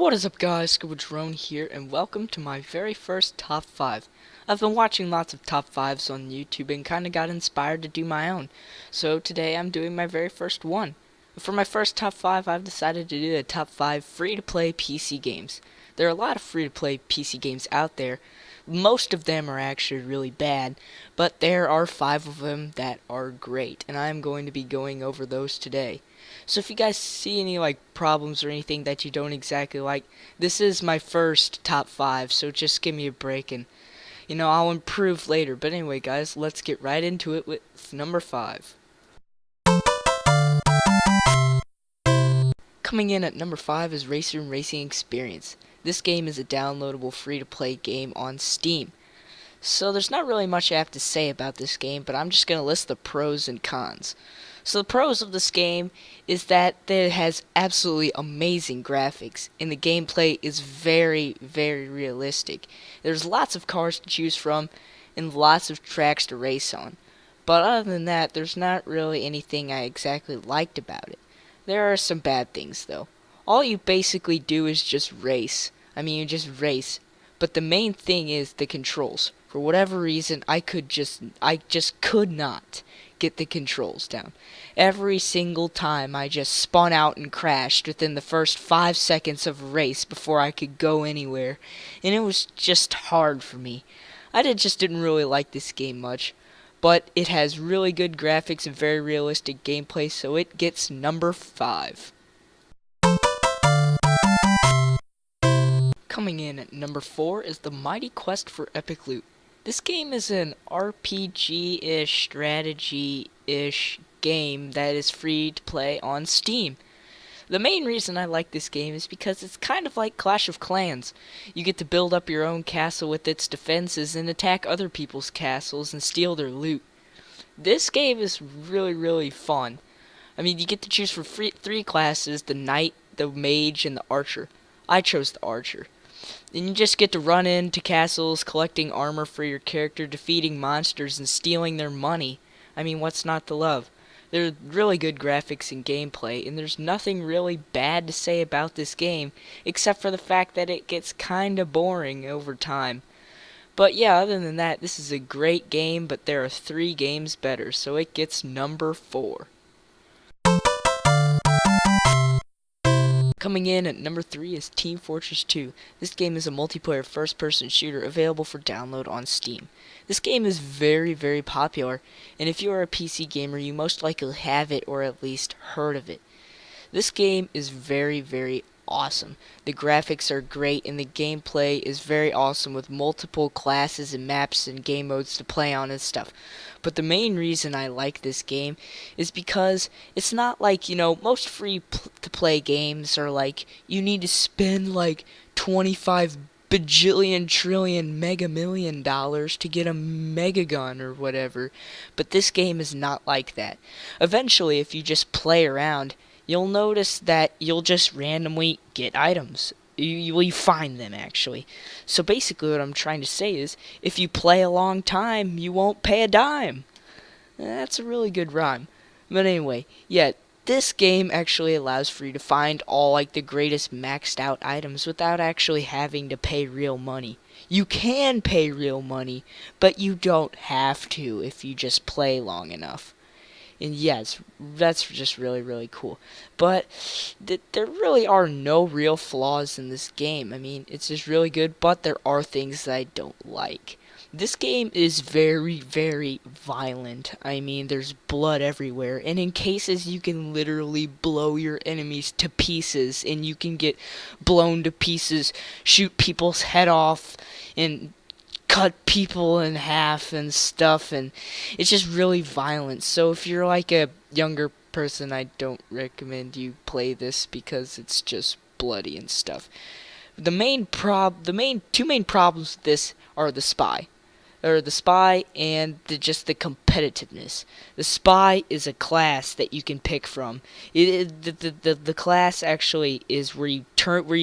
What is up, guys? Drone here, and welcome to my very first top 5. I've been watching lots of top 5s on YouTube and kinda got inspired to do my own. So today I'm doing my very first one. For my first top 5, I've decided to do a top 5 free-to-play PC games. There are a lot of free-to-play PC games out there. Most of them are actually really bad, but there are 5 of them that are great, and I'm going to be going over those today. So if you guys see any problems or anything that you don't exactly like, this is my first top 5, so just give me a break and I'll improve later. But anyway, guys, let's get right into it with number 5. Coming in at number 5 is Racer and Racing Experience. This game is a downloadable free-to-play game on Steam. So there's not really much I have to say about this game, but I'm just going to list the pros and cons. So the pros of this game is that it has absolutely amazing graphics, and the gameplay is very, very realistic. There's lots of cars to choose from, and lots of tracks to race on. But other than that, there's not really anything I exactly liked about it. There are some bad things, though. All you basically do is just race. You just race. But the main thing is the controls. For whatever reason, I just could not get the controls down. Every single time I just spun out and crashed within the first 5 seconds of a race before I could go anywhere, and it was just hard for me. just didn't really like this game much, but it has really good graphics and very realistic gameplay, so it gets number 5. Coming in at number 4 is The Mighty Quest for Epic Loot. This game is an RPG-ish, strategy-ish game that is free to play on Steam. The main reason I like this game is because it's kind of like Clash of Clans. You get to build up your own castle with its defenses and attack other people's castles and steal their loot. This game is really, really fun. You get to choose for 3 classes: the Knight, the Mage, and the Archer. I chose the Archer. And you just get to run into castles, collecting armor for your character, defeating monsters, and stealing their money. What's not to love? There are really good graphics and gameplay, and there's nothing really bad to say about this game, except for the fact that it gets kinda boring over time. But yeah, other than that, this is a great game, but there are 3 games better, so it gets number 4. Coming in at number 3 is Team Fortress 2. This game is a multiplayer first-person shooter available for download on Steam. This game is very, very popular, and if you are a PC gamer, you most likely have it or at least heard of it. This game is very, very awesome. The graphics are great, and the gameplay is very awesome with multiple classes and maps and game modes to play on and stuff. But the main reason I like this game is because it's not like, most free-to-play games are you need to spend 25 bajillion trillion mega million dollars to get a mega gun or whatever. But this game is not like that. Eventually, if you just play around, you'll notice that you'll just randomly get items. You find them, actually. So basically what I'm trying to say is, if you play a long time, you won't pay a dime. That's a really good rhyme. But anyway, yeah, this game actually allows for you to find all the greatest maxed out items without actually having to pay real money. You can pay real money, but you don't have to if you just play long enough. And yes, that's just really, really cool. But there really are no real flaws in this game. It's just really good, but there are things that I don't like. This game is very, very violent. There's blood everywhere, and in cases you can literally blow your enemies to pieces, and you can get blown to pieces, shoot people's head off, and cut people in half and stuff, and it's just really violent. So if you're a younger person, I don't recommend you play this because it's just bloody and stuff. The two main problems with this are the spy. And just the competitiveness. The spy is a class that you can pick from. The class actually is where you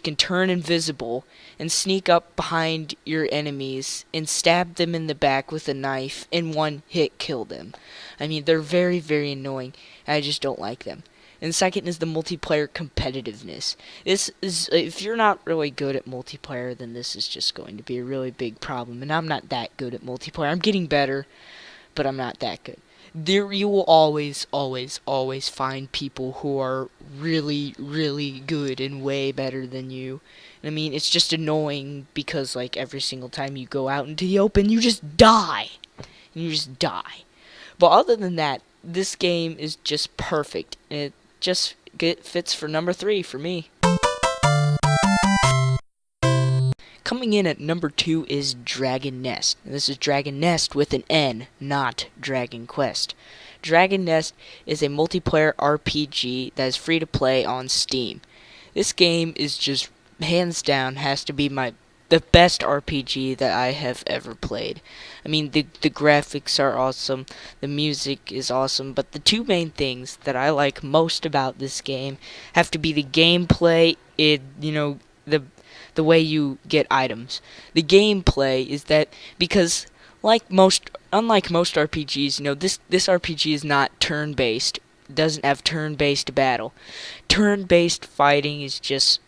can turn invisible and sneak up behind your enemies and stab them in the back with a knife and one hit kill them. They're very, very annoying. I just don't like them. And second is the multiplayer competitiveness. This is, if you're not really good at multiplayer, then this is just going to be a really big problem. And I'm not that good at multiplayer. I'm getting better, but I'm not that good. There, you will always, always, always find people who are really, really good and way better than you. I mean, it's just annoying because, like, every single time you go out into the open, you just die. You just die. But other than that, this game is just perfect. It just fits for number 3 for me. Coming in at number 2 is Dragon Nest. And this is Dragon Nest with an N, not Dragon Quest. Dragon Nest is a multiplayer RPG that is free to play on Steam. This game is just, hands down, has to be the best RPG that I have ever played. I mean, the graphics are awesome, the music is awesome, but the two main things that I like most about this game have to be the gameplay, the way you get items. The gameplay is that, because unlike most RPGs, this RPG is not turn-based. It doesn't have turn-based battle. Turn-based fighting is just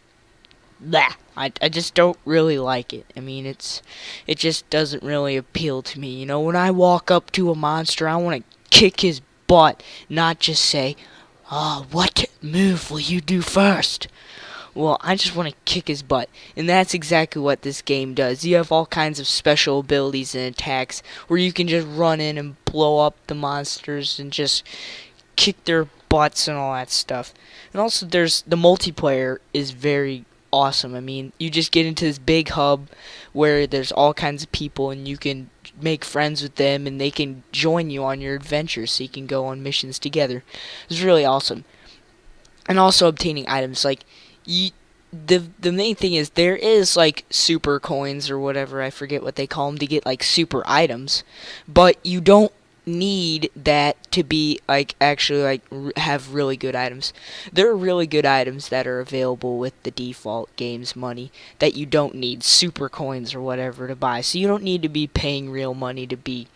blah. I just don't really like it. I mean, it just doesn't really appeal to me. When I walk up to a monster, I want to kick his butt, not just say, "Oh, what move will you do first?" Well, I just want to kick his butt. And that's exactly what this game does. You have all kinds of special abilities and attacks where you can just run in and blow up the monsters and just kick their butts and all that stuff. And also, the multiplayer is very awesome. I mean, you just get into this big hub where there's all kinds of people and you can make friends with them and they can join you on your adventures so you can go on missions together. It's really awesome. And also obtaining items, like, the main thing is there is, like, super coins or whatever, I forget what they call them, to get, like, super items, but you don't need that to be, like, actually, like, have really good items. There are really good items that are available with the default game's money that you don't need super coins or whatever to buy, so you don't need to be paying real money to be,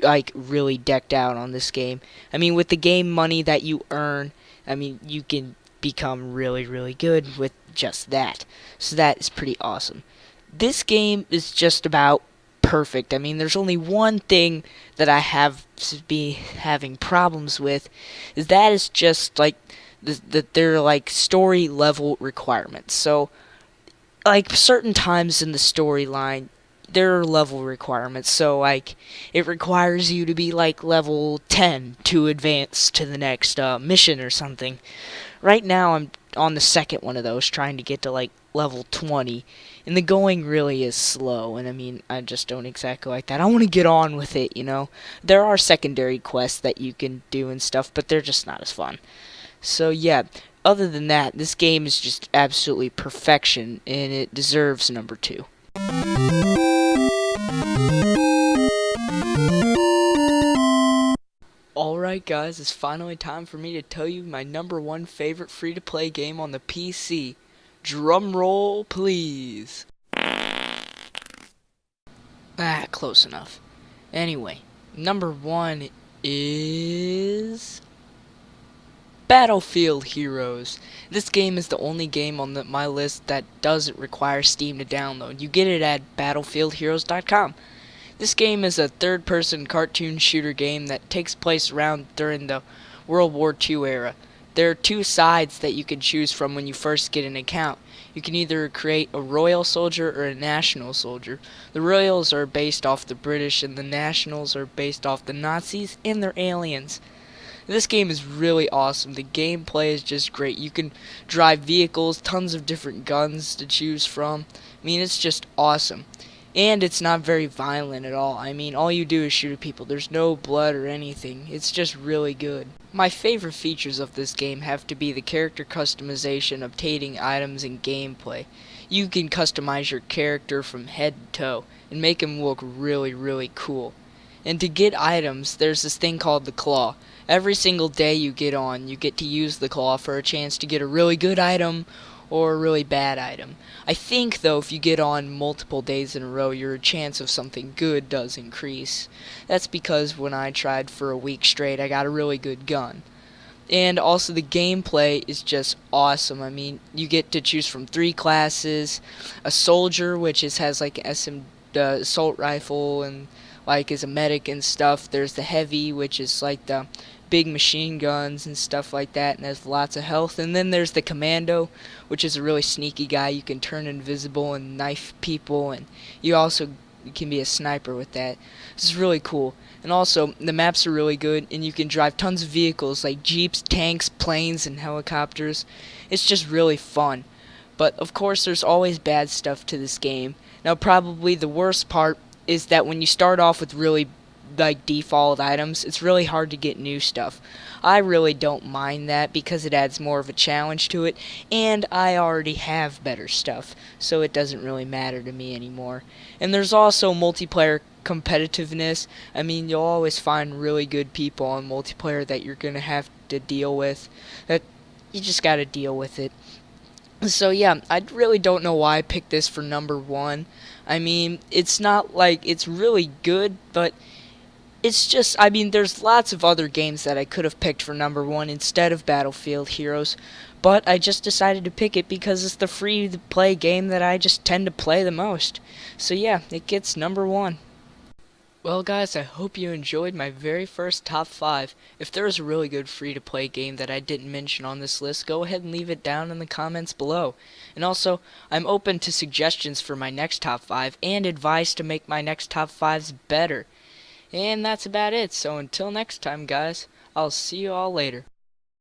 like, really decked out on this game. I mean, with the game money that you earn, I mean, you can become really, really good with just that. So that is pretty awesome. This game is just about perfect. I mean, there's only one thing that I have to be having problems with, is that is just, like, that they're, like, story level requirements. So, like, certain times in the storyline, there are level requirements. So, like, it requires you to be, like, level 10 to advance to the next mission or something. Right now, I'm on the second one of those, trying to get to, like, level 20, and the going really is slow, and I mean, I just don't exactly like that. I want to get on with it, There are secondary quests that you can do and stuff, but they're just not as fun. So, yeah, other than that, this game is just absolutely perfection, and it deserves number 2. Alright guys, it's finally time for me to tell you my number 1 favorite free-to-play game on the PC. Drum roll, please. Close enough. Anyway, number 1 is Battlefield Heroes. This game is the only game on my list that doesn't require Steam to download. You get it at battlefieldheroes.com. This game is a third-person cartoon shooter game that takes place around during the World War II era. There are 2 sides that you can choose from when you first get an account. You can either create a Royal Soldier or a National Soldier. The Royals are based off the British, and the Nationals are based off the Nazis and their aliens. This game is really awesome. The gameplay is just great. You can drive vehicles, tons of different guns to choose from. I mean, it's just awesome. And it's not very violent at all. I mean, all you do is shoot at people. There's no blood or anything. It's just really good. My favorite features of this game have to be the character customization, obtaining items, and gameplay. You can customize your character from head to toe and make him look really, really cool. And to get items, there's this thing called the Claw. Every single day you get on, you get to use the Claw for a chance to get a really good item or a really bad item. I think, though, if you get on multiple days in a row, your chance of something good does increase. That's because when I tried for a week straight, I got a really good gun. And also the gameplay is just awesome. I mean, you get to choose from 3 classes, a soldier, which has like an assault rifle and like is a medic and stuff. There's the heavy, which is like the big machine guns and stuff like that, and has lots of health. And then there's the commando, which is a really sneaky guy. You can turn invisible and knife people, and you also can be a sniper with that. This is really cool. And also, the maps are really good, and you can drive tons of vehicles like jeeps, tanks, planes, and helicopters. It's just really fun. But of course, there's always bad stuff to this game. Now, probably the worst part is that when you start off with really like default items, it's really hard to get new stuff. I really don't mind that because it adds more of a challenge to it, and I already have better stuff, so it doesn't really matter to me anymore. And there's also multiplayer competitiveness. I mean, you'll always find really good people on multiplayer that you're gonna have to deal with. That you just gotta deal with it. So yeah, I really don't know why I picked this for number 1. I mean, it's not like it's really good, but it's just, I mean, there's lots of other games that I could have picked for number 1 instead of Battlefield Heroes, but I just decided to pick it because it's the free-to-play game that I just tend to play the most. So yeah, it gets number 1. Well guys, I hope you enjoyed my very first top 5. If there is a really good free-to-play game that I didn't mention on this list, go ahead and leave it down in the comments below. And also, I'm open to suggestions for my next top 5 and advice to make my next top 5s better. And that's about it, so until next time guys, I'll see you all later.